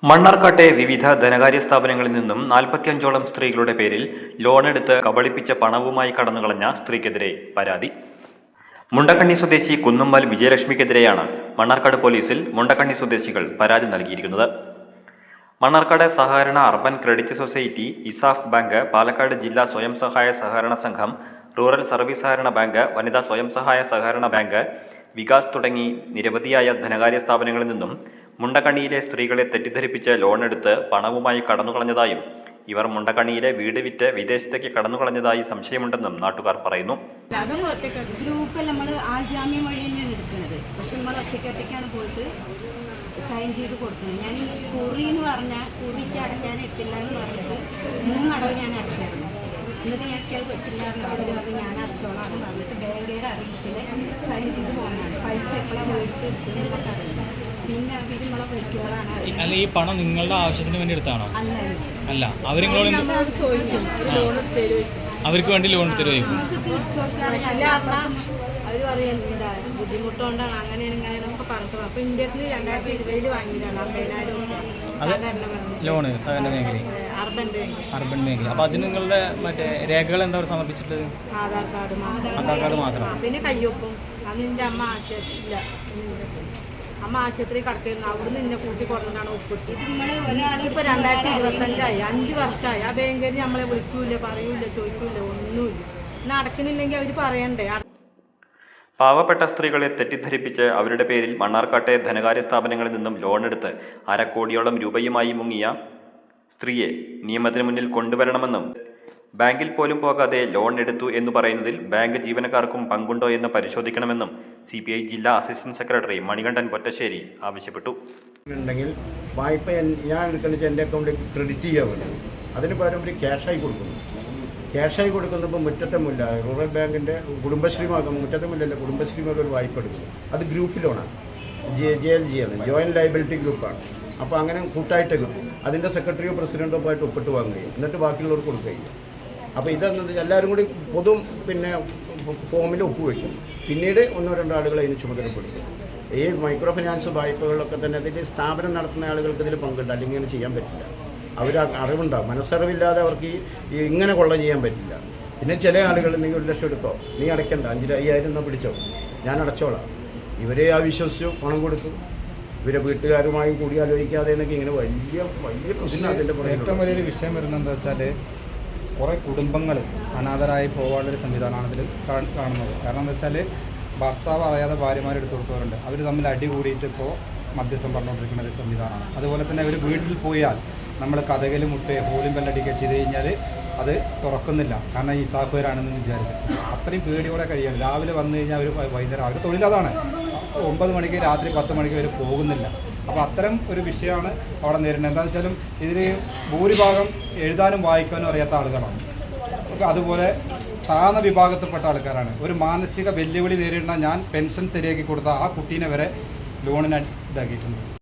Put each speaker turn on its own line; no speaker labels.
മണ്ണാർക്കാട്ടെ വിവിധ ധനകാര്യ സ്ഥാപനങ്ങളിൽ നിന്നും 45ഓളം സ്ത്രീകളുടെ പേരിൽ ലോണെടുത്ത് കബളിപ്പിച്ച പണവുമായി കടന്നുകളഞ്ഞ സ്ത്രീക്കെതിരെ പരാതി. മുണ്ടക്കണ്ണി സ്വദേശി കുന്നുമ്മൽ വിജയലക്ഷ്മിക്കെതിരെയാണ് മണ്ണാർക്കാട് പോലീസിൽ മുണ്ടക്കണ്ണി സ്വദേശികൾ പരാതി നൽകിയിരിക്കുന്നത്. മണ്ണാർക്കാട് സഹകരണ urban credit society, ESAF bank, Palakkad ജില്ലാ സ്വയം സഹായ സഹകരണ സംഘം, റൂറൽ സർവീസ് സഹകരണ ബാങ്ക്, വനിതാ സ്വയം സഹായ സഹകരണ ബാങ്ക്, വികാസ് തുടങ്ങി നിരവധിയായ ധനകാര്യ സ്ഥാപനങ്ങളിൽ നിന്നും മുണ്ടക്കണ്ണിയിലെ സ്ത്രീകളെ തെറ്റിദ്ധരിപ്പിച്ച് ലോണെടുത്ത് പണവുമായി കടന്നുകളഞ്ഞതായും ഇവർ മുണ്ടക്കണ്ണിയിലെ വീട് വിറ്റ് വിദേശത്തേക്ക് കടന്നുകളഞ്ഞതായി സംശയമുണ്ടെന്നും നാട്ടുകാർ പറയുന്നു.
ഗ്രൂപ്പ് നമ്മൾ ആൾജാമ്യം വഴി തന്നെയാണ് എടുക്കുന്നത്. പക്ഷെ നമ്മൾ ഒറ്റയ്ക്കാണ് പോയിട്ട് സൈൻ ചെയ്ത് കൊടുക്കുന്നത്. ഞാൻ കുറി എന്ന് പറഞ്ഞാൽ കുറിക്ക് അടയ്ക്കാൻ എത്തില്ല എന്ന് പറഞ്ഞിട്ട് 3 അടവ് ഞാൻ അടച്ചായിരുന്നു. എന്നിട്ട് ഞാൻ പറ്റില്ല അവർ പറഞ്ഞ് ഞാൻ അടച്ചോളാം എന്ന് പറഞ്ഞിട്ട് ബാങ്കേരെ അറിയിച്ചിട്ട് സൈൻ ചെയ്ത് പോകുന്നതാണ്. പൈസ എപ്പോഴാണ് മേടിച്ചെടുത്ത് നമുക്കറിയില്ല. പിന്നെ അവർ നമ്മളെ വിളിക്കുമ്പോഴാണ്
അല്ല, ഈ പണം നിങ്ങളുടെ ആവശ്യത്തിന് വേണ്ടി എടുത്താണോ? അല്ല, അവർക്ക് വേണ്ടി ലോൺ തരുമായിരിക്കും.
അവർ പറയാൻ ബുദ്ധിമുട്ടുകൊണ്ടാണ് അങ്ങനെയാണ് ഇങ്ങനെയാണ് നമുക്ക് പറഞ്ഞു. അപ്പോൾ ഇന്ത്യ 2020 വാങ്ങിയതാണ് 50,000
ലോണ് സഹകരണ മേഖലയിൽ, അർബൻ മേഖല. അപ്പോൾ അതിന് നിങ്ങളുടെ മറ്റേ രേഖകൾ എന്താ സമർപ്പിച്ചിട്ടുള്ളത്? ആധാർ കാർഡ് മാത്രം.
പിന്നെ കയ്യൊപ്പും. അത് എൻ്റെ അമ്മ ആശുപത്രി കിടക്കുന്നു. അവിടുന്ന് എന്നെ കൂട്ടി കൊണ്ടാണ് ഒപ്പിട്ട്. ഇപ്പോൾ 2025 5 വർഷമായി. ആ ബാങ്കിൽ നമ്മളെ വിളിക്കൂല, പറയൂല, ചോദിക്കൂല, ഒന്നുമില്ല. എന്നാൽ അടക്കണില്ലെങ്കിൽ അവർ പറയണ്ടേ.
പാവപ്പെട്ട സ്ത്രീകളെ തെറ്റിദ്ധരിപ്പിച്ച് അവരുടെ പേരിൽ മണ്ണാർക്കാട്ടെ ധനകാര്യ സ്ഥാപനങ്ങളിൽ നിന്നും ലോണെടുത്ത് 1/2 കോടിയോളം രൂപയുമായി മുങ്ങിയ സ്ത്രീയെ നിയമത്തിന് മുന്നിൽ കൊണ്ടുവരണമെന്നും ബാങ്കിൽ പോലും പോകാതെ ലോൺ എടുത്തു എന്ന് പറയുന്നതിൽ ബാങ്ക് ജീവനക്കാർക്കും പങ്കുണ്ടോ എന്ന് പരിശോധിക്കണമെന്നും CPI ജില്ലാ അസിസ്റ്റന്റ് സെക്രട്ടറി മണികണ്ഠൻ പൊറ്റശ്ശേരി ആവശ്യപ്പെട്ടു.
വായ്പ ഞാൻ എടുക്കുന്നത് എൻ്റെ അക്കൗണ്ടിൽ ക്രെഡിറ്റ് ചെയ്യാൻ പറ്റും. അതിന് പകരം ഒരു ക്യാഷായി കൊടുക്കുന്നു. ക്യാഷായി കൊടുക്കുന്നപ്പോൾ മുറ്റത്തെ റൂറൽ ബാങ്കിൻ്റെ കുടുംബശ്രീ ഭാഗം മുറ്റത്തെ കുടുംബശ്രീ ഭാഗം ഒരു വായ്പ എടുക്കുന്നു. അത് ഗ്രൂപ്പ് ലോണാണ്, JLG ആണ്, ജോയിൻറ്റ് ലയബിലിറ്റി ഗ്രൂപ്പാണ്. അപ്പോൾ അങ്ങനെ കൂട്ടായിട്ട് കിട്ടും. അതിൻ്റെ സെക്രട്ടറിയോ പ്രസിഡൻറ്റോ ആയിട്ട് ഒപ്പിട്ട് വാങ്ങുകയും എന്നിട്ട് ബാക്കിയുള്ളവർക്ക് കൊടുക്കുകയും. അപ്പോൾ ഇതെന്നത് എല്ലാവരും കൂടി ഫോമിൽ ഒപ്പുവെക്കും. പിന്നീട് 1-2 ആളുകൾ അതിന് ചുമതലപ്പെടുത്തും. ഈ മൈക്രോ ഫിനാൻസ് വായ്പകളിലൊക്കെ തന്നെ അതിൽ സ്ഥാപനം നടത്തുന്ന ആളുകൾക്ക് ഇതിൽ പങ്കുണ്ട്. അല്ലെങ്കിൽ ഇങ്ങനെ ചെയ്യാൻ പറ്റില്ല. അവർ അറിവുണ്ടാവും. മനസ്സറിവില്ലാതെ അവർക്ക് ഇങ്ങനെ കൊള്ള ചെയ്യാൻ പറ്റില്ല. പിന്നെ ചില ആളുകൾ നീ 1 ലക്ഷം എടുത്തോ, നീ അടയ്ക്കണ്ട, 5,000 എന്നാൽ പിടിച്ചോ, ഞാൻ അടച്ചോളാം. ഇവരെ വിശ്വസിച്ചു പണം കൊടുത്തു. ഇവരെ വീട്ടുകാരുമായി കൂടി ആലോചിക്കാതെ എന്നൊക്കെ ഇങ്ങനെ വലിയ പ്രശ്നം. അതിൻ്റെ
ഏറ്റവും വലിയൊരു വിഷയം വരുന്നത് എന്താ വെച്ചാൽ കുറേ കുടുംബങ്ങൾ അനാഥരായി പോകാനുള്ളൊരു സംവിധാനമാണ് ഇതിൽ കാണുന്നത്. കാരണം എന്താ വെച്ചാൽ ഭർത്താവ് അറിയാതെ ഭാര്യമാരെടുത്ത് കൊടുത്തവരുണ്ട്. അവർ തമ്മിൽ അടി കൂടിയിട്ട് ഇപ്പോൾ മധ്യസ്ഥം പറഞ്ഞുകൊണ്ടിരിക്കുന്ന ഒരു സംവിധാനമാണ്. അതുപോലെ തന്നെ അവർ വീട്ടിൽ പോയാൽ നമ്മൾ കഥകൽ മുട്ട് ഹോളിം ബെല്ലടിക്കുക ചെയ്ത് കഴിഞ്ഞാൽ അത് തുറക്കുന്നില്ല. കാരണം ഈ സാഫുകാരാണെന്ന് വിചാരിച്ചു അത്രയും പേടിയോടെ കഴിയാണ്. രാവിലെ വന്നു കഴിഞ്ഞാൽ അവർ വൈകുന്നേരം അവരുടെ തൊഴിലതാണ്. 9 മണിക്ക് രാത്രി 10 മണിക്ക് അവർ പോകുന്നില്ല. അപ്പോൾ അത്തരം ഒരു വിഷയമാണ് അവിടെ നേരിടുന്നത്. എന്താണെന്ന് വെച്ചാലും ഇതിൽ ഭൂരിഭാഗം എഴുതാനും വായിക്കാനും അറിയാത്ത ആളുകളാണ്. അതുപോലെ താഴ്ന്ന വിഭാഗത്തിൽപ്പെട്ട ആൾക്കാരാണ്. ഒരു മാനസിക വെല്ലുവിളി നേരിടുന്ന ഞാൻ പെൻഷൻ ശരിയാക്കി കൊടുത്ത ആ കുട്ടീനെ വരെ ലോണിന് ഇതാക്കിയിട്ടുണ്ട്.